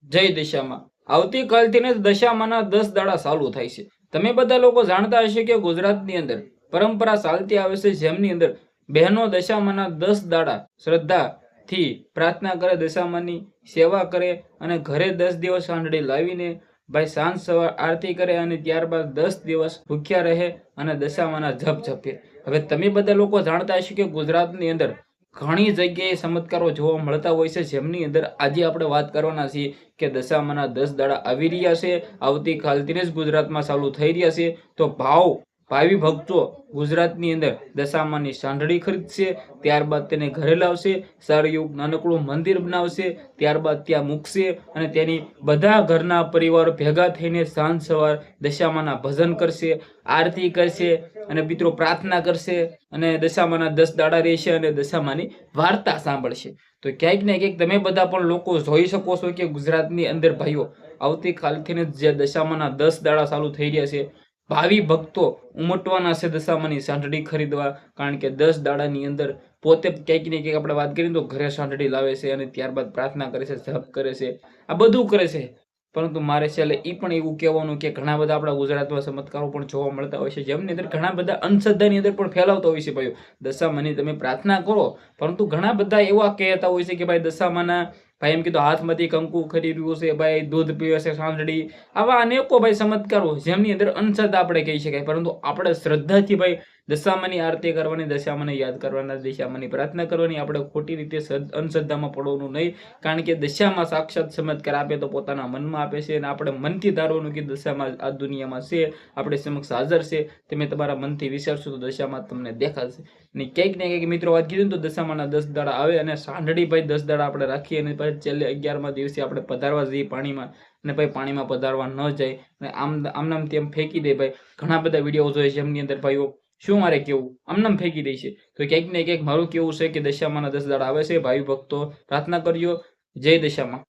જય દશામાં આવતીકાલથી જ દશામાના 10 દાડા ચાલુ થાય છે। તમે બધા લોકો જાણતા હશે કે ગુજરાતની અંદર પરંપરા ચાલતી આવે છે, જેમની અંદર બહેનો દશામાના 10 દાડા શ્રદ્ધાથી પ્રાર્થના કરે, દશામાની સેવા કરે અને ઘરે 10 દિવસ આંધળી લાવીને ભાઈ સાંજ સવાર આરતી કરે અને ત્યારબાદ 10 દિવસ ભૂખ્યા રહે અને દશામાના જપ જપે। હવે તમે બધા લોકો જાણતા હશો કે ગુજરાતની અંદર ઘણી જગ્યાએ ચમત્કારો જોવા મળતા હોય છે, જેમની અંદર આજે આપણે વાત કરવાના છીએ કે દશામાના 10 દાડા આવી રહ્યા છે। આવતીકાલથી જ ગુજરાતમાં ચાલુ થઈ રહ્યા છે। તો ભાવિ ભક્તો ગુજરાતની અંદર દશામાની સાંઢળી ખરીદશે, ત્યારબાદ તેને ઘરે લાવશે, સારું નાનકડું મંદિર બનાવશે, ત્યારબાદ ત્યાં મૂકશે અને તેની બધા ઘરના પરિવારો ભેગા થઈને સાંજ સવાર દશામાના ભજન કરશે, આરતી કરશે અને મિત્રો પ્રાર્થના કરશે અને દશામાના 10 દાડા રહેશે અને દશામાની વાર્તા સાંભળશે। તો ક્યાંક ને ક્યાંક તમે બધા પણ લોકો જોઈ શકો છો કે ગુજરાતની અંદર ભાઈઓ આવતીકાલથી જે દશામાના 10 દાડા ચાલુ થઈ રહ્યા છે, ભાવિ ભક્તો ઉમટવાના છે દશામાની સાંઢળી ખરીદવા। કારણ કે 10 દાડાની અંદર પોતે ક્યાંક ને ક્યાંક આપણે વાત કરીએ તો ઘરે સાંઢળી લાવે છે અને ત્યારબાદ પ્રાર્થના કરે છે, જપ કરે છે, આ બધું કરે છે। પરંતુ મારે છેલ્લે એ પણ એવું કહેવાનું કે ઘણા બધા આપણા ગુજરાતમાં ચમત્કારો પણ જોવા મળતા હોય છે, જેમની અંદર ઘણા બધા અંધશ્રદ્ધાની અંદર પણ ફેલાવતા હોય છે ભાઈઓ। દશામાની તમે પ્રાર્થના કરો, પરંતુ ઘણા બધા એવા કહેતા હોય છે કે ભાઈ દશામાના ભાઈ એમ કીધું હાથમાંથી કંકુ ખરીદ્યું છે, ભાઈ દૂધ પીવે છે સાંઢળી, આવા અનેકો ભાઈ ચમત્કારો જેમની અંદર અંધશ્રદ્ધા આપણે કહી શકાય। પરંતુ આપણે શ્રદ્ધાથી ભાઈ દશામાની આરતી કરવાની, દશામાને યાદ કરવાના, દશામાની પ્રાર્થના કરવાની, આપણે ખોટી રીતે અંધશ્રદ્ધામાં પડવાનું નહીં। કારણ કે દશામાં સાક્ષાત ચમત્કાર આપે તો પોતાના મનમાં આપે છે અને આપણે મનથી ધારવાનું કે દશામાં આ દુનિયામાં છે, આપણે સમક્ષ હાજર છે, તમે તમારા મનથી વિચારશો તો દશામાં તમને દેખાશે। અને ક્યાંક ને ક્યાંક મિત્રો વાત કીધું તો દશામાના 10 દાડા આવે અને સાંઢળી ભાઈ 10 દાડા આપણે રાખીએ અને પછી છેલ્લે 11મા દિવસે આપણે પધારવા જઈએ પાણીમાં અને ભાઈ પાણીમાં પધારવા ન જાય અને આમનામ તેમ ફેંકી દે। ભાઈ ઘણા બધા વિડીયો જોઈએ છે એમની અંદર ભાઈઓ શું મારે કેવું આમનામ ફેંકી દે છે। તો ક્યાંક ને ક્યાંક મારું કેવું છે કે દશામાના 10 દાડા આવે છે, ભાવિ ભક્તો પ્રાર્થના કરજો। જય દશામાં।